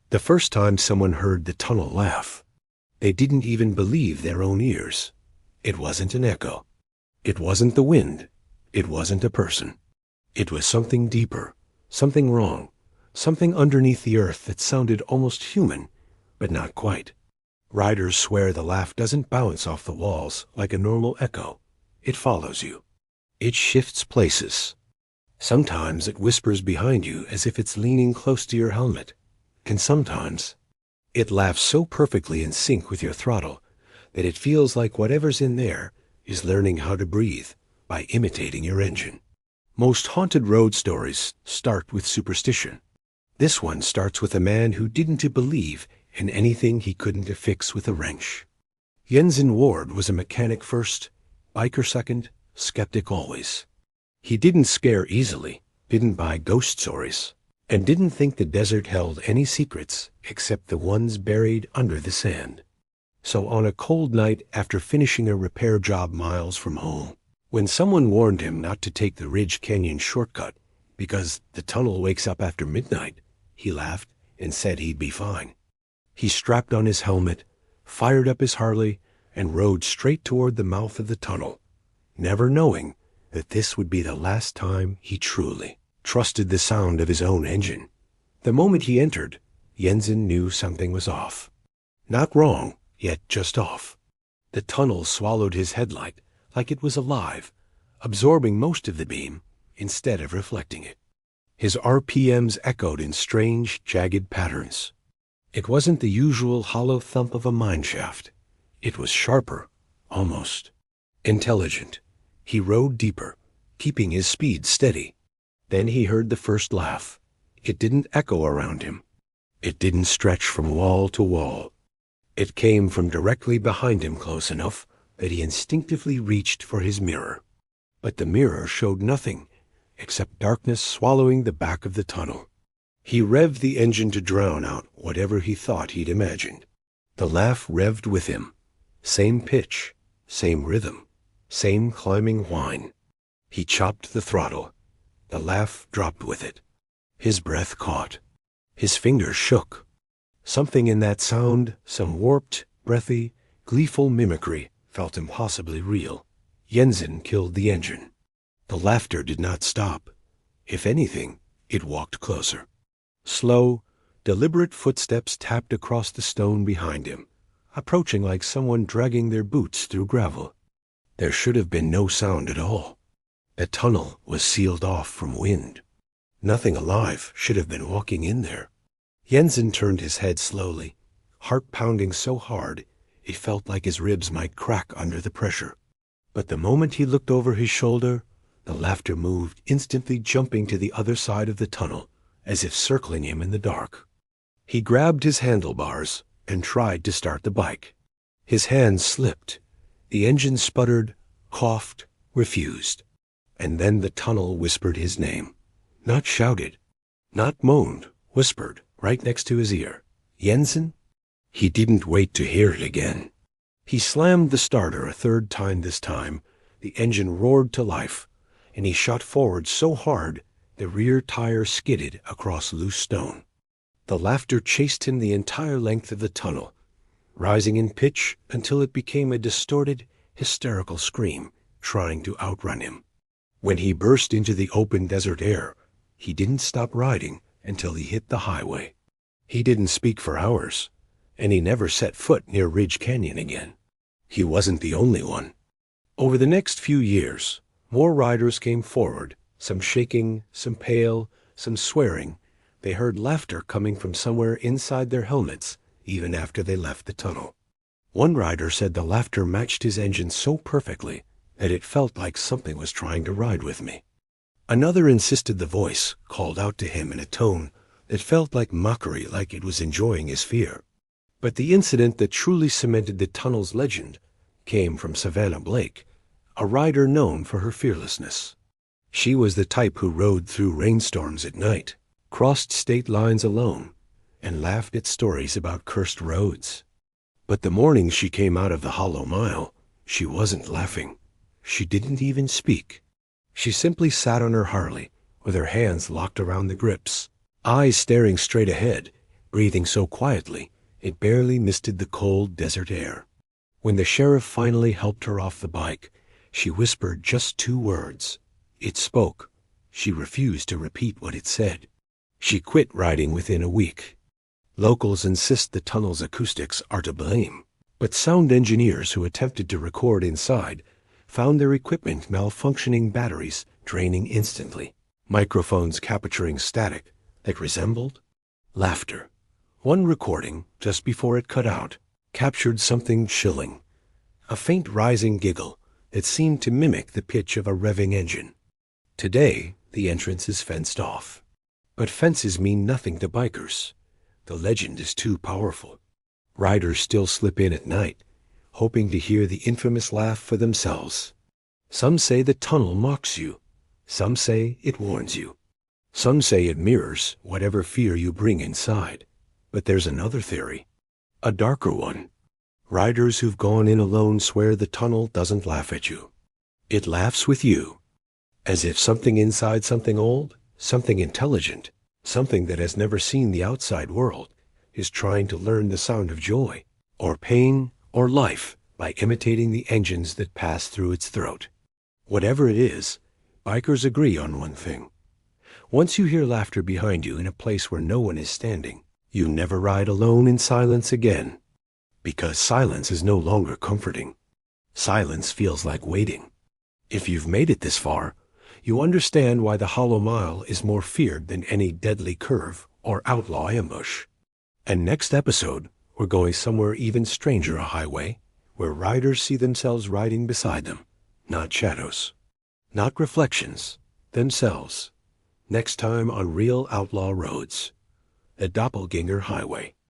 The first time someone heard the tunnel laugh, they didn't even believe their own ears. It wasn't an echo. It wasn't the wind. It wasn't a person. It was something deeper, something wrong, something underneath the earth that sounded almost human, but not quite. Riders swear the laugh doesn't bounce off the walls like a normal echo. It follows you. It shifts places. Sometimes it whispers behind you as if it's leaning close to your helmet. And sometimes it laughs so perfectly in sync with your throttle that it feels like whatever's in there is learning how to breathe by imitating your engine. Most haunted road stories start with superstition. This one starts with a man who didn't believe in anything he couldn't fix with a wrench. Jensen Ward was a mechanic first, biker second, skeptic always. He didn't scare easily, didn't buy ghost stories, and didn't think the desert held any secrets except the ones buried under the sand. So on a cold night after finishing a repair job miles from home, when someone warned him not to take the Ridge Canyon shortcut because the tunnel wakes up after midnight, he laughed and said he'd be fine. He strapped on his helmet, fired up his Harley, and rode straight toward the mouth of the tunnel, never knowing that this would be the last time he truly trusted the sound of his own engine. The moment he entered, Jensen knew something was off. Not wrong, yet just off. The tunnel swallowed his headlight like it was alive, absorbing most of the beam instead of reflecting it. His RPMs echoed in strange, jagged patterns. It wasn't the usual hollow thump of a mine shaft. It was sharper, almost intelligent. He rode deeper, keeping his speed steady. Then he heard the first laugh. It didn't echo around him. It didn't stretch from wall to wall. It came from directly behind him, close enough that he instinctively reached for his mirror. But the mirror showed nothing except darkness swallowing the back of the tunnel. He revved the engine to drown out whatever he thought he'd imagined. The laugh revved with him. Same pitch, same rhythm, same climbing whine. He chopped the throttle. The laugh dropped with it. His breath caught. His fingers shook. Something in that sound, some warped, breathy, gleeful mimicry, felt impossibly real. Jensen killed the engine. The laughter did not stop. If anything, it walked closer. Slow, deliberate footsteps tapped across the stone behind him, approaching like someone dragging their boots through gravel. There should have been no sound at all. The tunnel was sealed off from wind. Nothing alive should have been walking in there. Jensen turned his head slowly, heart pounding so hard it felt like his ribs might crack under the pressure. But the moment he looked over his shoulder, the laughter moved, instantly jumping to the other side of the tunnel, as if circling him in the dark. He grabbed his handlebars and tried to start the bike. His hands slipped. The engine sputtered, coughed, refused. And then the tunnel whispered his name. Not shouted, not moaned, whispered right next to his ear. Jensen? He didn't wait to hear it again. He slammed the starter a third time this time. The engine roared to life, and he shot forward so hard the rear tire skidded across loose stone. The laughter chased him the entire length of the tunnel, rising in pitch until it became a distorted, hysterical scream, trying to outrun him. When he burst into the open desert air, he didn't stop riding until he hit the highway. He didn't speak for hours, and he never set foot near Ridge Canyon again. He wasn't the only one. Over the next few years, more riders came forward, some shaking, some pale, some swearing. They heard laughter coming from somewhere inside their helmets, even after they left the tunnel. One rider said the laughter matched his engine so perfectly that it felt like something was trying to ride with me. Another insisted the voice called out to him in a tone that felt like mockery, like it was enjoying his fear. But the incident that truly cemented the tunnel's legend came from Savannah Blake, a rider known for her fearlessness. She was the type who rode through rainstorms at night, crossed state lines alone, and laughed at stories about cursed roads. But the morning she came out of the Hollow Mile, she wasn't laughing. She didn't even speak. She simply sat on her Harley, with her hands locked around the grips, eyes staring straight ahead, breathing so quietly it barely misted the cold desert air. When the sheriff finally helped her off the bike, she whispered just 2 words. It spoke. She refused to repeat what it said. She quit riding within a week. Locals insist the tunnel's acoustics are to blame, but sound engineers who attempted to record inside found their equipment malfunctioning, batteries draining instantly, microphones capturing static that resembled laughter. One recording, just before it cut out, captured something chilling, a faint rising giggle that seemed to mimic the pitch of a revving engine. Today, the entrance is fenced off. But fences mean nothing to bikers. The legend is too powerful. Riders still slip in at night, hoping to hear the infamous laugh for themselves. Some say the tunnel mocks you. Some say it warns you. Some say it mirrors whatever fear you bring inside. But there's another theory, a darker one. Riders who've gone in alone swear the tunnel doesn't laugh at you. It laughs with you, as if something inside something old, something intelligent, something that has never seen the outside world, is trying to learn the sound of joy, or pain, or life by imitating the engines that pass through its throat. Whatever it is, bikers agree on one thing. Once you hear laughter behind you in a place where no one is standing, you never ride alone in silence again. Because silence is no longer comforting. Silence feels like waiting. If you've made it this far, you understand why the Hollow Mile is more feared than any deadly curve or outlaw ambush. And next episode, we're going somewhere even stranger a highway, where riders see themselves riding beside them, not shadows, not reflections, themselves. Next time on Real Outlaw Roads, the Doppelgänger Highway.